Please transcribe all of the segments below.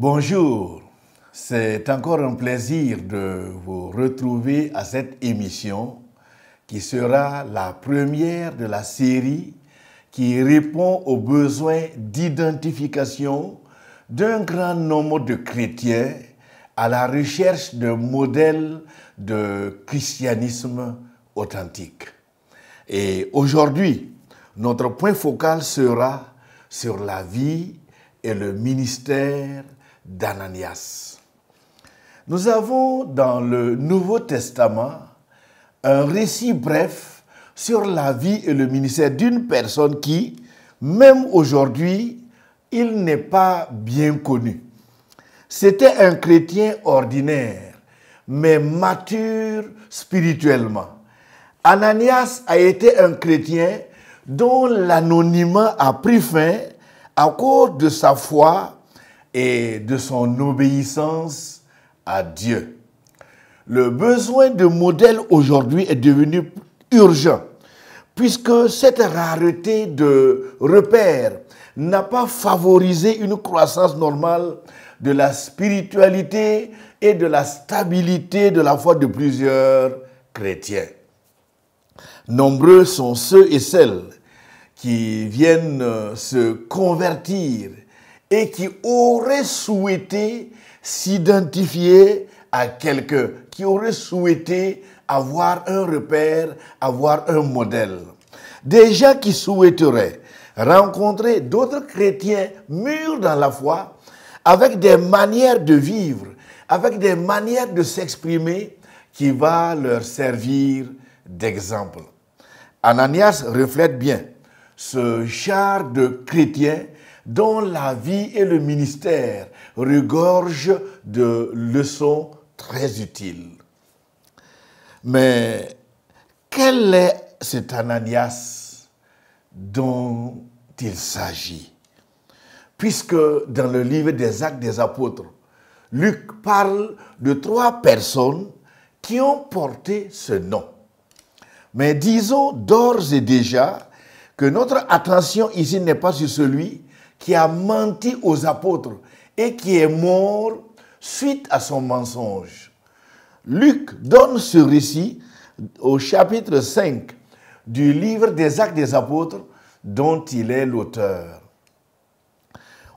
Bonjour, c'est encore un plaisir de vous retrouver à cette émission qui sera la première de la série qui répond aux besoins d'identification d'un grand nombre de chrétiens à la recherche de modèles de christianisme authentique. Et aujourd'hui, notre point focal sera sur la vie et le ministère d'Ananias. Nous avons dans le Nouveau Testament un récit bref sur la vie et le ministère d'une personne qui, même aujourd'hui, il n'est pas bien connu. C'était un chrétien ordinaire, mais mature spirituellement. Ananias a été un chrétien dont l'anonymat a pris fin à cause de sa foi et de son obéissance à Dieu. Le besoin de modèle aujourd'hui est devenu urgent, puisque cette rareté de repères n'a pas favorisé une croissance normale de la spiritualité et de la stabilité de la foi de plusieurs chrétiens. Nombreux sont ceux et celles qui viennent se convertir et qui auraient souhaité s'identifier à quelqu'un, qui auraient souhaité avoir un repère, avoir un modèle. Des gens qui souhaiteraient rencontrer d'autres chrétiens mûrs dans la foi, avec des manières de vivre, avec des manières de s'exprimer qui va leur servir d'exemple. Ananias reflète bien ce genre de chrétiens dont la vie et le ministère regorgent de leçons très utiles. Mais quel est cet Ananias dont il s'agit? Puisque dans le livre des Actes des Apôtres, Luc parle de 3 personnes qui ont porté ce nom. Mais disons d'ores et déjà que notre attention ici n'est pas sur celui qui a menti aux apôtres et qui est mort suite à son mensonge. Luc donne ce récit au chapitre 5 du livre des Actes des Apôtres dont il est l'auteur.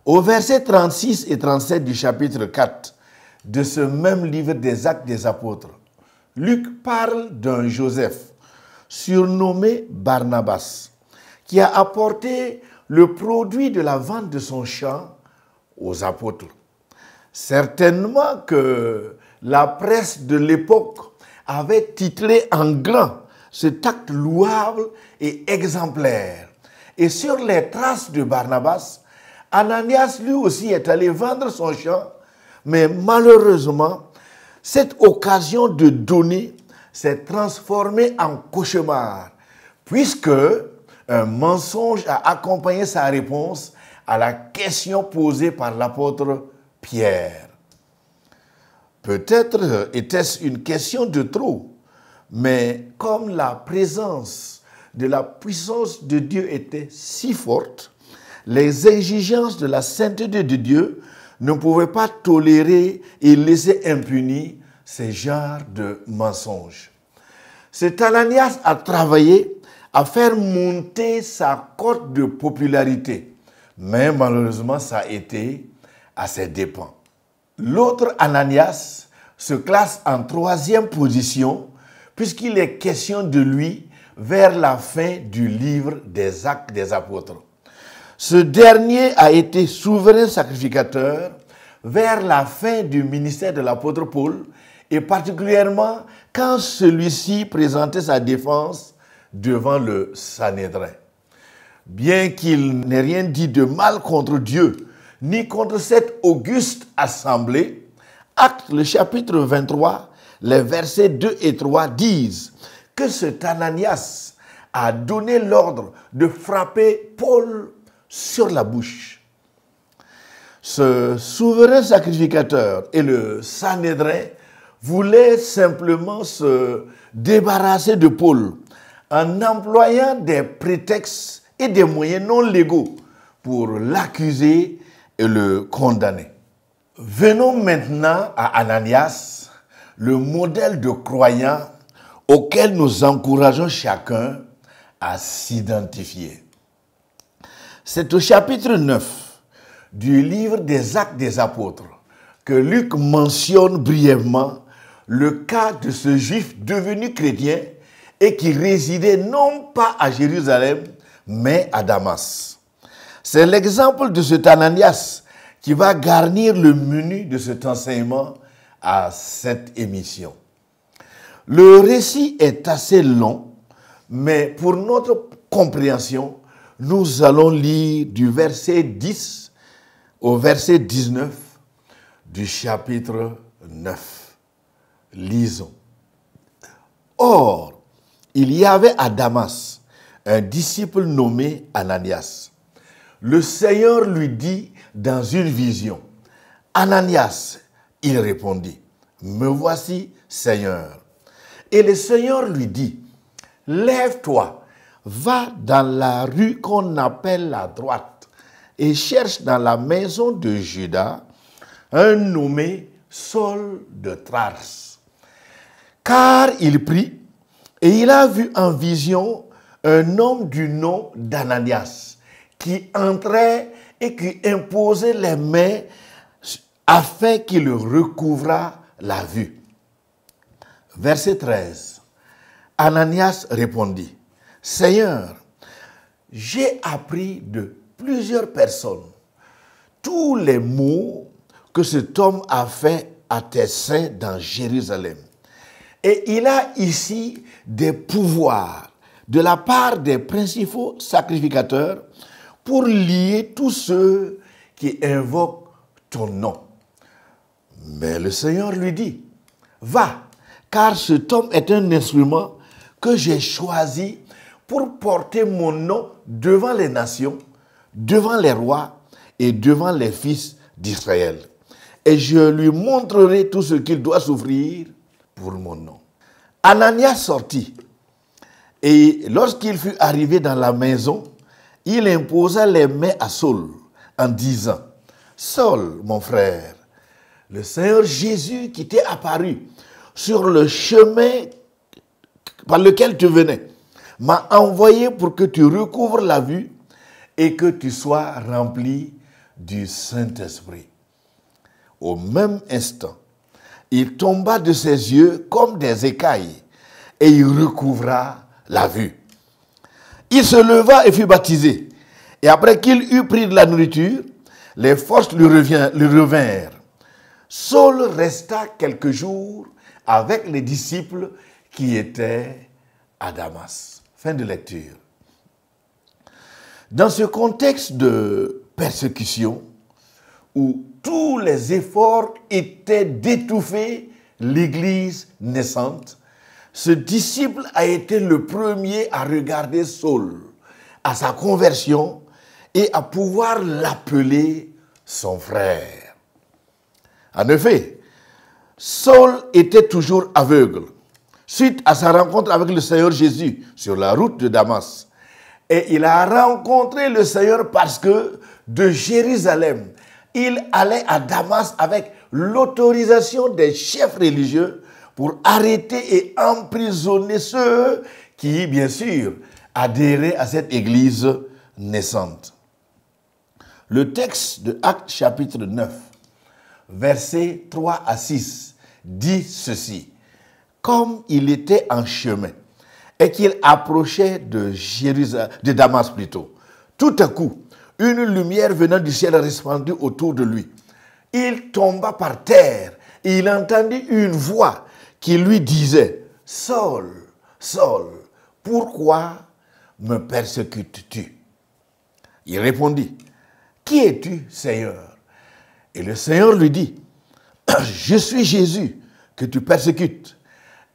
Au verset 36 et 37 du chapitre 4 de ce même livre des Actes des Apôtres, Luc parle d'un Joseph surnommé Barnabas, qui a apporté le produit de la vente de son champ aux apôtres. Certainement que la presse de l'époque avait titré en grand cet acte louable et exemplaire. Et sur les traces de Barnabas, Ananias lui aussi est allé vendre son champ, mais malheureusement, cette occasion de donner s'est transformée en cauchemar, puisque un mensonge a accompagné sa réponse à la question posée par l'apôtre Pierre. Peut-être était-ce une question de trop, mais comme la présence de la puissance de Dieu était si forte, les exigences de la sainteté de Dieu ne pouvaient pas tolérer et laisser impunis ces genres de mensonges. Cet Ananias a travaillé à faire monter sa cote de popularité. Mais malheureusement, ça a été à ses dépens. L'autre Ananias se classe en 3e position puisqu'il est question de lui vers la fin du livre des Actes des Apôtres. Ce dernier a été souverain sacrificateur vers la fin du ministère de l'apôtre Paul et particulièrement quand celui-ci présentait sa défense devant le Sanhédrin. Bien qu'il n'ait rien dit de mal contre Dieu, ni contre cette auguste assemblée, Actes, le chapitre 23, les versets 2 et 3 disent que cet Ananias a donné l'ordre de frapper Paul sur la bouche. Ce souverain sacrificateur et le Sanhédrin voulaient simplement se débarrasser de Paul en employant des prétextes et des moyens non légaux pour l'accuser et le condamner. Venons maintenant à Ananias, le modèle de croyant auquel nous encourageons chacun à s'identifier. C'est au chapitre 9 du livre des Actes des Apôtres que Luc mentionne brièvement le cas de ce juif devenu chrétien et qui résidait non pas à Jérusalem, mais à Damas. C'est l'exemple de cet Ananias qui va garnir le menu de cet enseignement à cette émission. Le récit est assez long, mais pour notre compréhension, nous allons lire du verset 10 au verset 19 du chapitre 9. Lisons. Or, il y avait à Damas un disciple nommé Ananias. Le Seigneur lui dit dans une vision, « Ananias !» Il répondit, « Me voici, Seigneur. » Et le Seigneur lui dit, « Lève-toi, va dans la rue qu'on appelle la droite et cherche dans la maison de Judas un nommé Saul de Tarse. Car il prit et il a vu en vision un homme du nom d'Ananias qui entrait et qui imposait les mains afin qu'il recouvrât la vue. » Verset 13. Ananias répondit, « Seigneur, j'ai appris de plusieurs personnes tous les maux que cet homme a fait à tes saints dans Jérusalem. Et il a ici des pouvoirs de la part des principaux sacrificateurs pour lier tous ceux qui invoquent ton nom. » Mais le Seigneur lui dit, « Va, car cet homme est un instrument que j'ai choisi pour porter mon nom devant les nations, devant les rois et devant les fils d'Israël. Et je lui montrerai tout ce qu'il doit souffrir pour mon nom. » Ananias sortit, et lorsqu'il fut arrivé dans la maison, il imposa les mains à Saul en disant, « Saul, mon frère, le Seigneur Jésus qui t'est apparu sur le chemin par lequel tu venais, m'a envoyé pour que tu recouvres la vue et que tu sois rempli du Saint-Esprit. » Au même instant, il tomba de ses yeux comme des écailles et il recouvra la vue. Il se leva et fut baptisé. Et après qu'il eut pris de la nourriture, les forces lui revinrent. Saul resta quelques jours avec les disciples qui étaient à Damas. Fin de lecture. Dans ce contexte de persécution, où tous les efforts étaient d'étouffer l'Église naissante, ce disciple a été le premier à regarder Saul, à sa conversion et à pouvoir l'appeler son frère. En effet, Saul était toujours aveugle suite à sa rencontre avec le Seigneur Jésus sur la route de Damas. Et il a rencontré le Seigneur parce que de Jérusalem, il allait à Damas avec l'autorisation des chefs religieux pour arrêter et emprisonner ceux qui, bien sûr, adhéraient à cette église naissante. Le texte de Actes chapitre 9, versets 3 à 6, dit ceci. Comme il était en chemin et qu'il approchait de Damas plutôt, tout à coup, une lumière venant du ciel resplendit autour de lui. Il tomba par terre et il entendit une voix qui lui disait, « Saul, Saul, pourquoi me persécutes-tu » Il répondit, « Qui es-tu, Seigneur » Et le Seigneur lui dit, « Je suis Jésus que tu persécutes.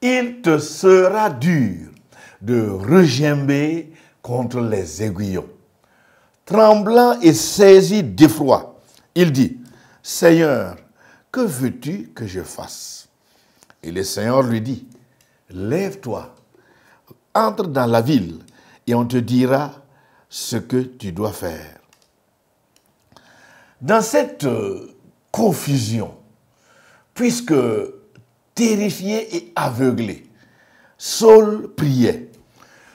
Il te sera dur de regimber contre les aiguillons. » Tremblant et saisi d'effroi, il dit, « Seigneur, que veux-tu que je fasse » Et le Seigneur lui dit, « Lève-toi, entre dans la ville et on te dira ce que tu dois faire. » Dans cette confusion, puisque terrifié et aveuglé, Saul priait.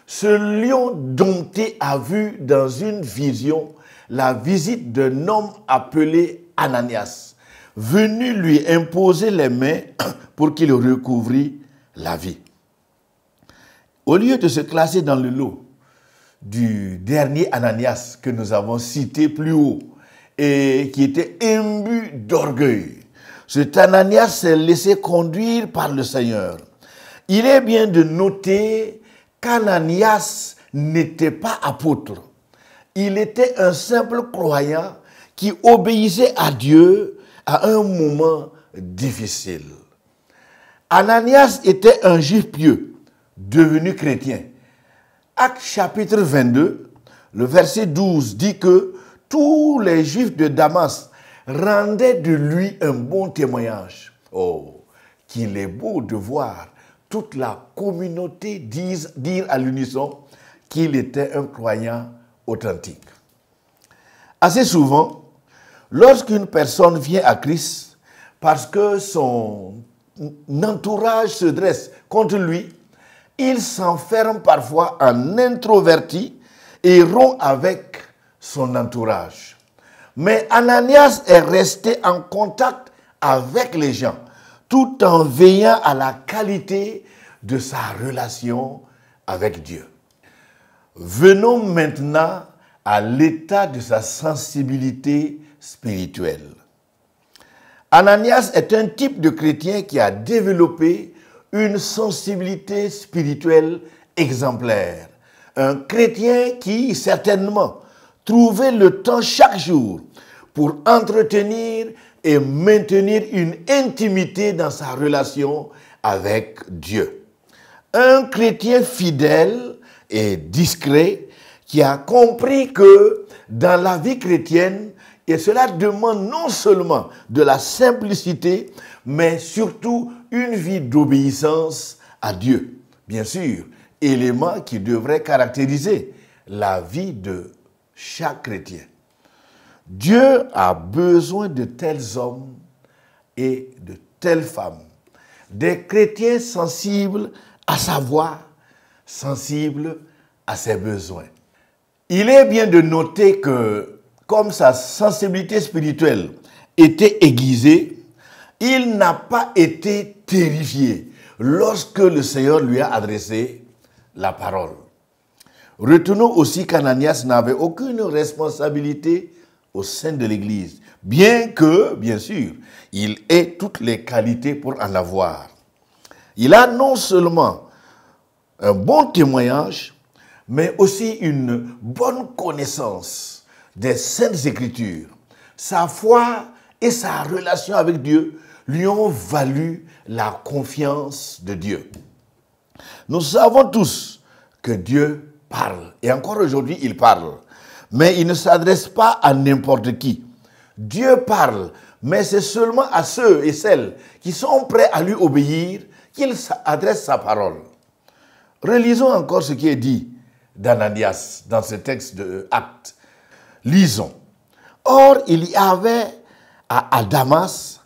Ce lion dompté a vu dans une vision la visite d'un homme appelé Ananias, venu lui imposer les mains pour qu'il recouvrît la vie. Au lieu de se classer dans le lot du dernier Ananias que nous avons cité plus haut et qui était imbu d'orgueil, cet Ananias s'est laissé conduire par le Seigneur. Il est bien de noter qu'Ananias n'était pas apôtre. Il était un simple croyant qui obéissait à Dieu à un moment difficile. Ananias était un juif pieux, devenu chrétien. Actes chapitre 22, le verset 12 dit que tous les juifs de Damas rendaient de lui un bon témoignage. Oh, qu'il est beau de voir toute la communauté dire à l'unisson qu'il était un croyant authentique. Assez souvent, lorsqu'une personne vient à Christ parce que son entourage se dresse contre lui, il s'enferme parfois en introverti et rompt avec son entourage. Mais Ananias est resté en contact avec les gens, tout en veillant à la qualité de sa relation avec Dieu. Venons maintenant à l'état de sa sensibilité spirituelle. Ananias est un type de chrétien qui a développé une sensibilité spirituelle exemplaire. Un chrétien qui, certainement, trouvait le temps chaque jour pour entretenir et maintenir une intimité dans sa relation avec Dieu. Un chrétien fidèle et discret qui a compris que dans la vie chrétienne, et cela demande non seulement de la simplicité, mais surtout une vie d'obéissance à Dieu. Bien sûr, élément qui devrait caractériser la vie de chaque chrétien. Dieu a besoin de tels hommes et de telles femmes, des chrétiens sensibles à sa voix, sensibles à ses besoins. Il est bien de noter que, comme sa sensibilité spirituelle était aiguisée, il n'a pas été terrifié lorsque le Seigneur lui a adressé la parole. Retenons aussi qu'Ananias n'avait aucune responsabilité au sein de l'Église, bien que, bien sûr, il ait toutes les qualités pour en avoir. Il a non seulement un bon témoignage, mais aussi une bonne connaissance des Saintes Écritures. Sa foi et sa relation avec Dieu lui ont valu la confiance de Dieu. Nous savons tous que Dieu parle, et encore aujourd'hui il parle, mais il ne s'adresse pas à n'importe qui. Dieu parle, mais c'est seulement à ceux et celles qui sont prêts à lui obéir qu'il adresse sa parole. Relisons encore ce qui est dit d'Ananias dans ce texte de Actes. Lisons. Or, il y avait à Damas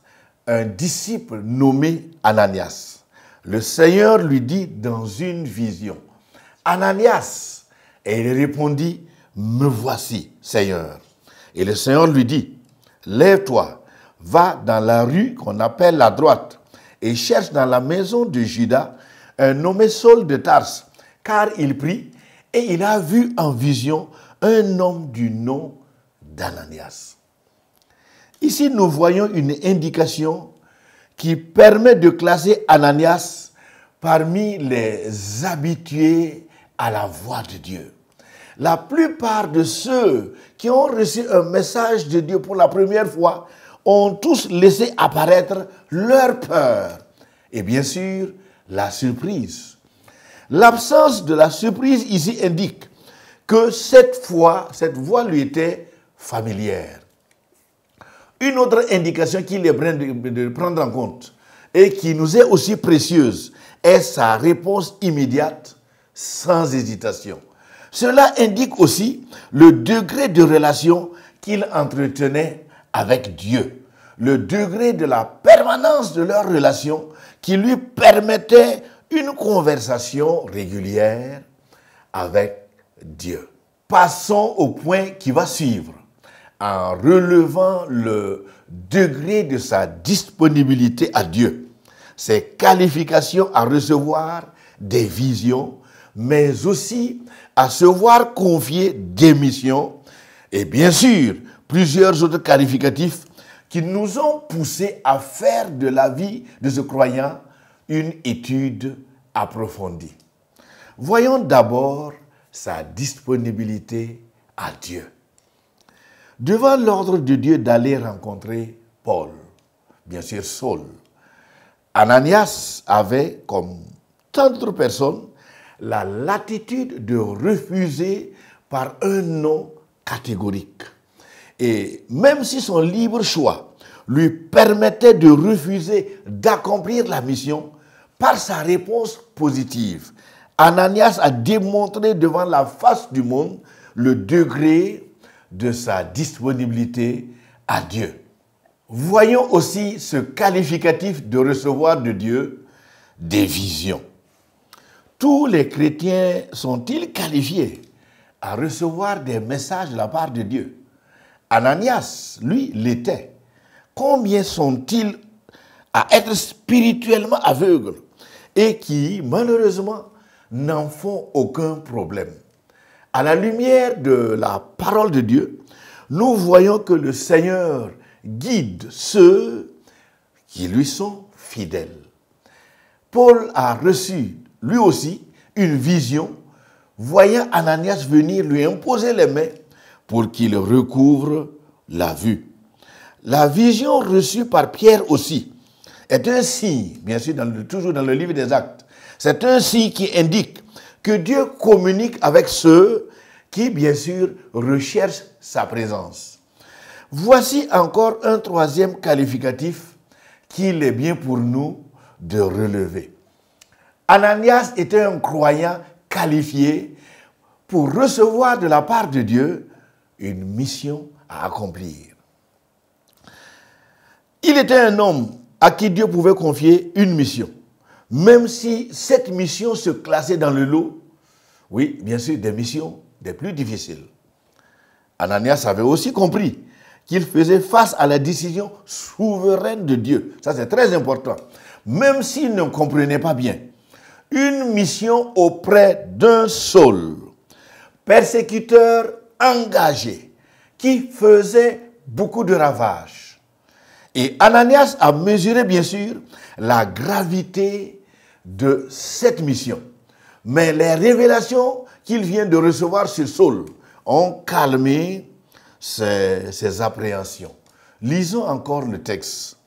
un disciple nommé Ananias. Le Seigneur lui dit dans une vision, Ananias. Et il répondit, me voici, Seigneur. Et le Seigneur lui dit, lève-toi, va dans la rue qu'on appelle la droite et cherche dans la maison de Judas un nommé Saul de Tarse, car il prie et il a vu en vision un homme du nom d'Ananias. Ici, nous voyons une indication qui permet de classer Ananias parmi les habitués à la voix de Dieu. La plupart de ceux qui ont reçu un message de Dieu pour la première fois ont tous laissé apparaître leur peur et bien sûr la surprise. L'absence de la surprise ici indique que cette voix lui était familière. Une autre indication qu'il est bien de prendre en compte et qui nous est aussi précieuse est sa réponse immédiate sans hésitation. Cela indique aussi le degré de relation qu'il entretenait avec Dieu. le degré de la permanence de leur relation qui lui permettait une conversation régulière avec Dieu. Passons au point qui va suivre, en relevant le degré de sa disponibilité à Dieu, ses qualifications à recevoir des visions, mais aussi à se voir confier des missions, et bien sûr, plusieurs autres qualificatifs qui nous ont poussés à faire de la vie de ce croyant une étude approfondie. Voyons d'abord sa disponibilité à Dieu. Devant l'ordre de Dieu d'aller rencontrer Paul, bien sûr Saul, Ananias avait, comme tant d'autres personnes, la latitude de refuser par un non catégorique. Et même si son libre choix lui permettait de refuser d'accomplir la mission, par sa réponse positive, Ananias a démontré devant la face du monde le degré de sa disponibilité à Dieu. Voyons aussi ce qualificatif de recevoir de Dieu des visions. Tous les chrétiens sont-ils qualifiés à recevoir des messages de la part de Dieu? Ananias, lui, l'était. Combien sont-ils à être spirituellement aveugles et qui, malheureusement, n'en font aucun problème? À la lumière de la parole de Dieu, nous voyons que le Seigneur guide ceux qui lui sont fidèles. Paul a reçu, lui aussi, une vision, voyant Ananias venir lui imposer les mains pour qu'il recouvre la vue. La vision reçue par Pierre aussi est un signe, bien sûr, toujours dans le livre des Actes, c'est un signe qui indique que Dieu communique avec ceux qui, bien sûr, recherchent sa présence. Voici encore un troisième qualificatif qu'il est bien pour nous de relever. Ananias était un croyant qualifié pour recevoir de la part de Dieu une mission à accomplir. Il était un homme à qui Dieu pouvait confier une mission, même si cette mission se classait dans le lot, oui, bien sûr, des missions des plus difficiles. Ananias avait aussi compris qu'il faisait face à la décision souveraine de Dieu. Ça, c'est très important. Même s'il ne comprenait pas bien, une mission auprès d'un Saul, persécuteur engagé, qui faisait beaucoup de ravages. Et Ananias a mesuré, bien sûr, la gravité de cette mission. Mais les révélations qu'il vient de recevoir sur Saul ont calmé ses appréhensions. Lisons encore le texte.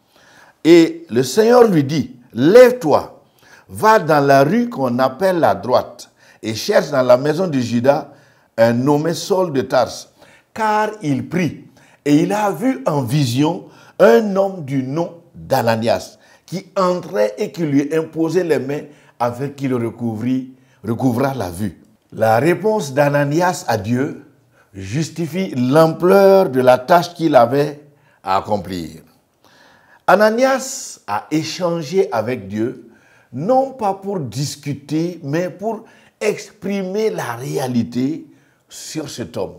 Et le Seigneur lui dit, « Lève-toi, va dans la rue qu'on appelle la droite et cherche dans la maison de Judas un nommé Saul de Tarse. Car il prie et il a vu en vision un homme du nom d'Ananias qui entrait et qui lui imposait les mains afin qu'il recouvrât la vue. » La réponse d'Ananias à Dieu justifie l'ampleur de la tâche qu'il avait à accomplir. Ananias a échangé avec Dieu, non pas pour discuter, mais pour exprimer la réalité sur cet homme.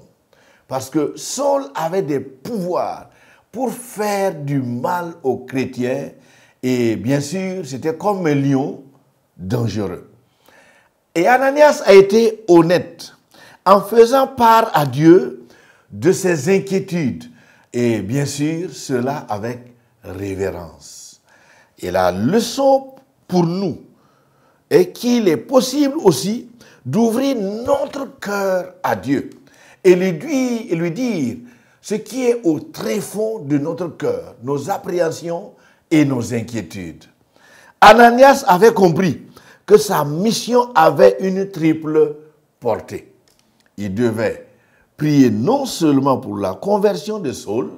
Parce que Saul avait des pouvoirs pour faire du mal aux chrétiens et bien sûr, c'était comme un lion dangereux. Et Ananias a été honnête en faisant part à Dieu de ses inquiétudes et bien sûr, cela avec révérence. Et la leçon pour nous est qu'il est possible aussi d'ouvrir notre cœur à Dieu et lui dire ce qui est au tréfonds de notre cœur, nos appréhensions et nos inquiétudes. Ananias avait compris que sa mission avait une triple portée. Il devait prier non seulement pour la conversion de Saul,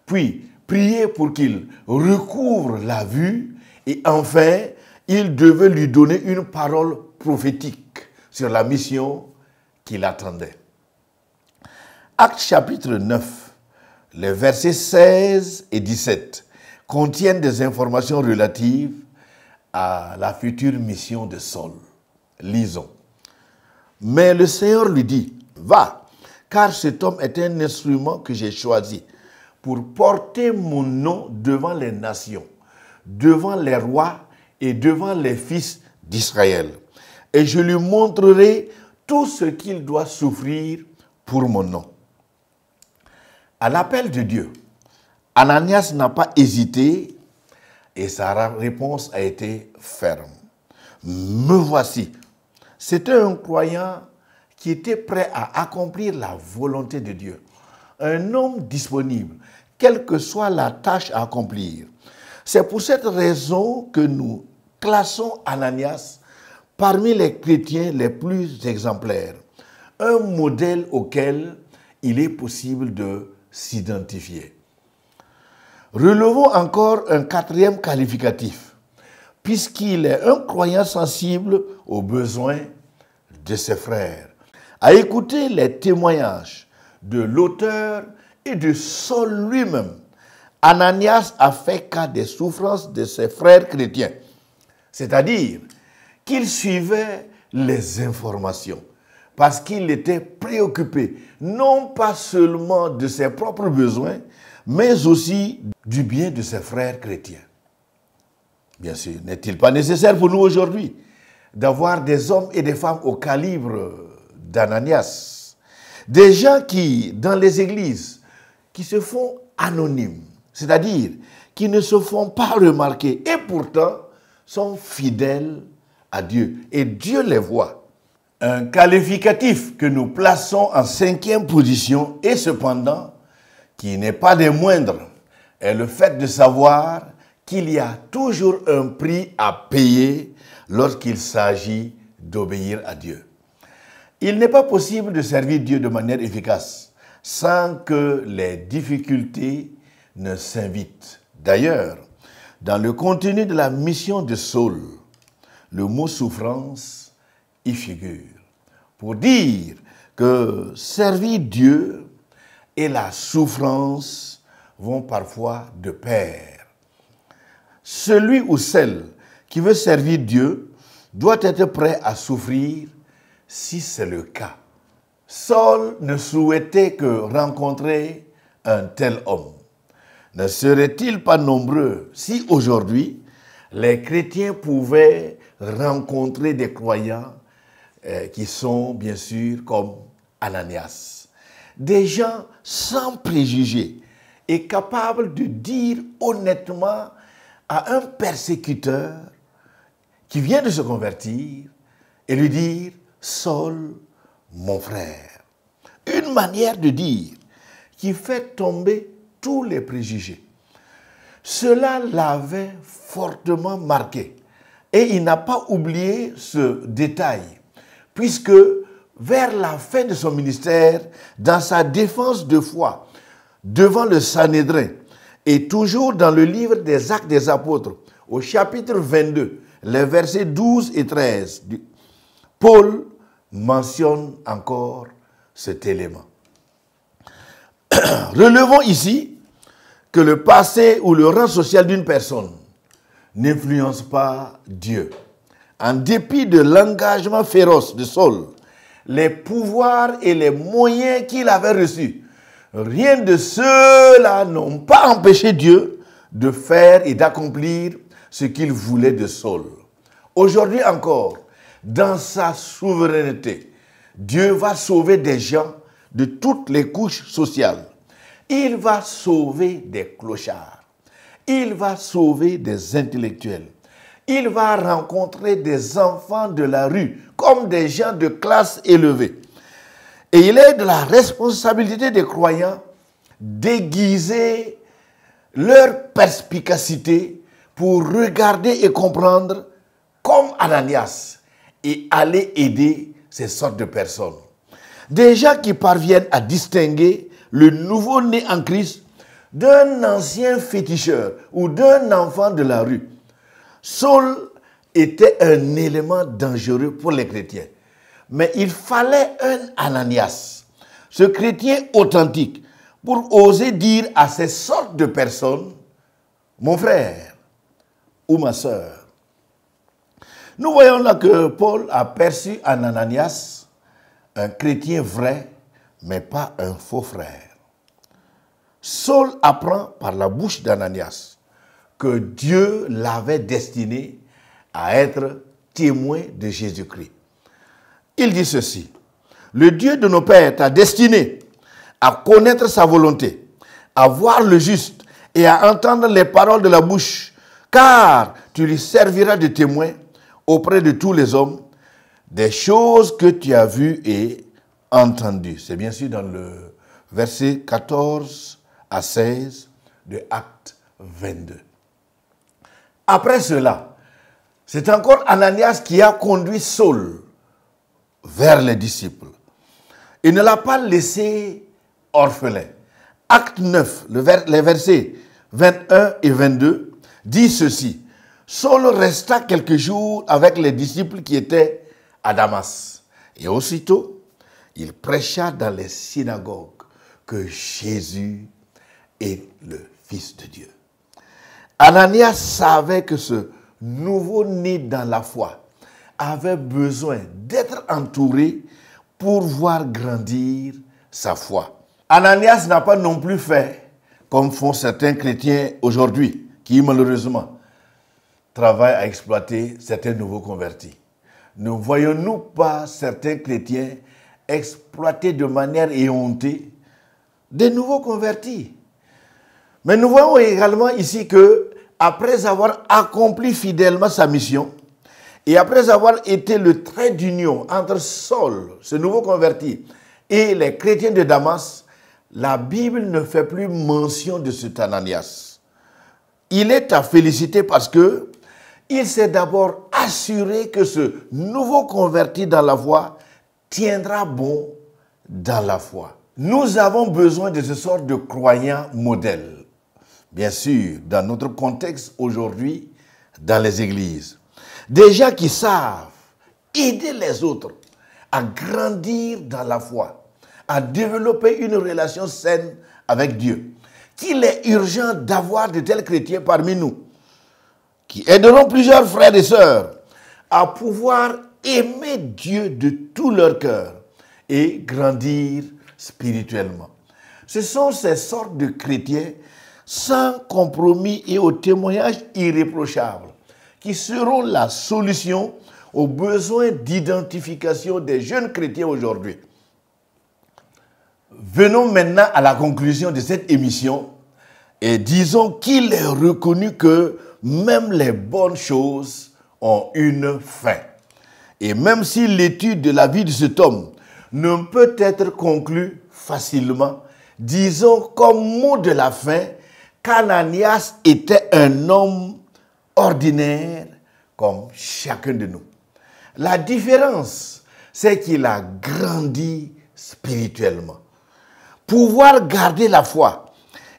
puis prier pour qu'il recouvre la vue, et enfin, il devait lui donner une parole prophétique sur la mission qu'il attendait. Actes chapitre 9, Les versets 16 et 17 contiennent des informations relatives à la future mission de Saul. Lisons. Mais le Seigneur lui dit, va, car cet homme est un instrument que j'ai choisi pour porter mon nom devant les nations, devant les rois et devant les fils d'Israël. Et je lui montrerai tout ce qu'il doit souffrir pour mon nom. À l'appel de Dieu, Ananias n'a pas hésité et sa réponse a été ferme. Me voici. C'était un croyant qui était prêt à accomplir la volonté de Dieu. Un homme disponible, quelle que soit la tâche à accomplir. C'est pour cette raison que nous classons Ananias parmi les chrétiens les plus exemplaires. Un modèle auquel il est possible de s'identifier. Relevons encore un quatrième qualificatif, puisqu'il est un croyant sensible aux besoins de ses frères. À écouter les témoignages de l'auteur et de Saul lui-même, Ananias a fait cas des souffrances de ses frères chrétiens, c'est-à-dire qu'il suivait les informations, parce qu'il était préoccupé non pas seulement de ses propres besoins, mais aussi du bien de ses frères chrétiens. Bien sûr, n'est-il pas nécessaire pour nous aujourd'hui d'avoir des hommes et des femmes au calibre d'Ananias, des gens qui, dans les églises, qui se font anonymes, c'est-à-dire qui ne se font pas remarquer et pourtant sont fidèles à Dieu et Dieu les voit. Un qualificatif que nous plaçons en 5e position et cependant qui n'est pas des moindres est le fait de savoir qu'il y a toujours un prix à payer lorsqu'il s'agit d'obéir à Dieu. Il n'est pas possible de servir Dieu de manière efficace sans que les difficultés ne s'invitent. D'ailleurs, dans le contenu de la mission de Saul, le mot souffrance y figure, pour dire que servir Dieu et la souffrance vont parfois de pair. Celui ou celle qui veut servir Dieu doit être prêt à souffrir si c'est le cas. Saul ne souhaitait que rencontrer un tel homme. Ne serait-il pas nombreux si aujourd'hui les chrétiens pouvaient rencontrer des croyants qui sont bien sûr comme Ananias, des gens sans préjugés et capables de dire honnêtement à un persécuteur qui vient de se convertir et lui dire « Saul, mon frère ». Une manière de dire qui fait tomber tous les préjugés. Cela l'avait fortement marqué et il n'a pas oublié ce détail puisque vers la fin de son ministère, dans sa défense de foi devant le Sanhédrin et toujours dans le livre des Actes des Apôtres, au chapitre 22, les versets 12 et 13, Paul mentionne encore cet élément. Relevons ici que le passé ou le rang social d'une personne n'influence pas Dieu. En dépit de l'engagement féroce de Saul, les pouvoirs et les moyens qu'il avait reçus, rien de cela n'ont pas empêché Dieu de faire et d'accomplir ce qu'il voulait de Saul. Aujourd'hui encore, dans sa souveraineté, Dieu va sauver des gens de toutes les couches sociales. Il va sauver des clochards. Il va sauver des intellectuels. Il va rencontrer des enfants de la rue comme des gens de classe élevée. Et il est de la responsabilité des croyants d'aiguiser leur perspicacité pour regarder et comprendre comme Ananias et aller aider ces sortes de personnes. Des gens qui parviennent à distinguer le nouveau-né en Christ d'un ancien féticheur ou d'un enfant de la rue. Saul était un élément dangereux pour les chrétiens. Mais il fallait un Ananias, ce chrétien authentique, pour oser dire à ces sortes de personnes, mon frère ou ma sœur. Nous voyons là que Paul a perçu en Ananias un chrétien vrai, mais pas un faux frère. Saul apprend par la bouche d'Ananias que Dieu l'avait destiné à être témoin de Jésus-Christ. Il dit ceci, « Le Dieu de nos pères t'a destiné à connaître sa volonté, à voir le juste et à entendre les paroles de la bouche, car tu lui serviras de témoin auprès de tous les hommes des choses que tu as vues et entendues. » C'est bien sûr dans le verset 14 à 16 de Acte 22. Après cela, c'est encore Ananias qui a conduit Saul vers les disciples. Il ne l'a pas laissé orphelin. Acte 9, les versets 21 et 22, dit ceci. Saul resta quelques jours avec les disciples qui étaient à Damas. Et aussitôt, il prêcha dans les synagogues que Jésus est le Fils de Dieu. Ananias savait que ce nouveau-né dans la foi avait besoin d'être entouré pour voir grandir sa foi. Ananias n'a pas non plus fait comme font certains chrétiens aujourd'hui, qui malheureusement travaillent à exploiter certains nouveaux convertis. Ne voyons-nous pas certains chrétiens exploiter de manière éhontée des nouveaux convertis? Mais nous voyons également ici que, après avoir accompli fidèlement sa mission, et après avoir été le trait d'union entre Saul, ce nouveau converti, et les chrétiens de Damas, la Bible ne fait plus mention de cet Ananias. Il est à féliciter parce que il s'est d'abord assuré que ce nouveau converti dans la foi tiendra bon dans la foi. Nous avons besoin de ce sort de croyants modèles. Bien sûr, dans notre contexte aujourd'hui, dans les églises. Des gens qui savent aider les autres à grandir dans la foi, à développer une relation saine avec Dieu. Qu'il est urgent d'avoir de tels chrétiens parmi nous, qui aideront plusieurs frères et sœurs à pouvoir aimer Dieu de tout leur cœur et grandir spirituellement. Ce sont ces sortes de chrétiens sans compromis et au témoignage irréprochable qui seront la solution aux besoins d'identification des jeunes chrétiens aujourd'hui. Venons maintenant à la conclusion de cette émission et disons qu'il est reconnu que même les bonnes choses ont une fin. Et même si l'étude de la vie de cet homme ne peut être conclue facilement, disons comme mot de la fin qu'Ananias était un homme ordinaire comme chacun de nous. La différence, c'est qu'il a grandi spirituellement. Pouvoir garder la foi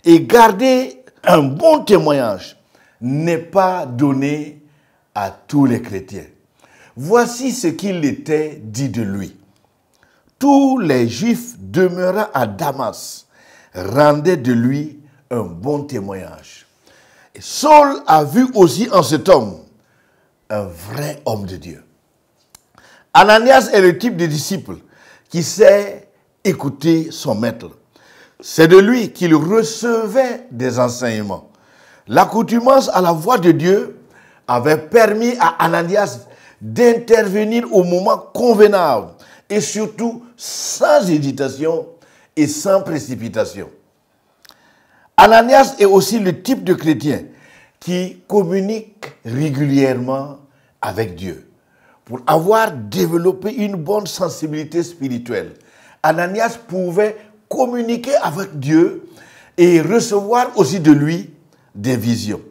et garder un bon témoignage n'est pas donné à tous les chrétiens. Voici ce qu'il était dit de lui. Tous les Juifs demeurant à Damas rendaient de lui un bon témoignage. Et Saul a vu aussi en cet homme un vrai homme de Dieu. Ananias est le type de disciple qui sait écouter son maître. C'est de lui qu'il recevait des enseignements. L'accoutumance à la voix de Dieu avait permis à Ananias d'intervenir au moment convenable et surtout sans hésitation et sans précipitation. Ananias est aussi le type de chrétien qui communique régulièrement avec Dieu. Pour avoir développé une bonne sensibilité spirituelle, Ananias pouvait communiquer avec Dieu et recevoir aussi de lui des visions.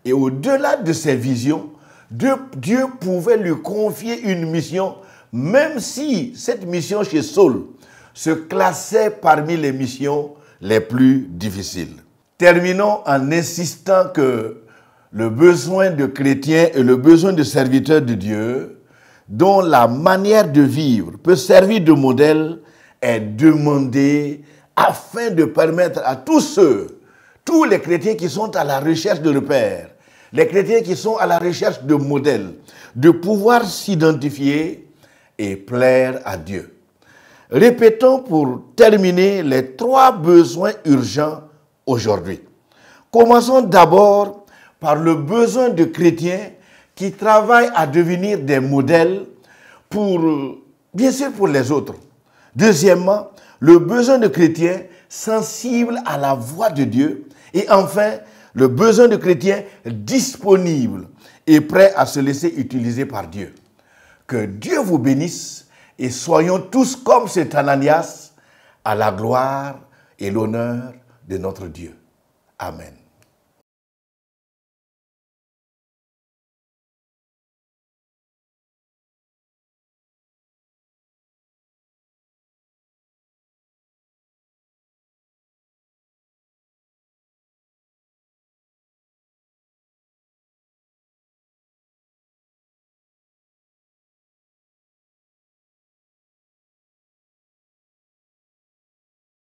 Et au-delà de ces visions, Dieu pouvait lui confier une mission, même si cette mission chez Saul se classait parmi les missions les plus difficiles. Terminons en insistant que le besoin de chrétiens et le besoin de serviteurs de Dieu, dont la manière de vivre peut servir de modèle, est demandé afin de permettre à tous les chrétiens qui sont à la recherche de repères, les chrétiens qui sont à la recherche de modèles, de pouvoir s'identifier et plaire à Dieu. Répétons pour terminer les 3 besoins urgents aujourd'hui. Commençons d'abord par le besoin de chrétiens qui travaillent à devenir des modèles bien sûr pour les autres. Deuxièmement, le besoin de chrétiens sensibles à la voix de Dieu. Et enfin, le besoin de chrétiens disponibles et prêts à se laisser utiliser par Dieu. Que Dieu vous bénisse et soyons tous comme cet Ananias à la gloire et l'honneur de notre Dieu. Amen.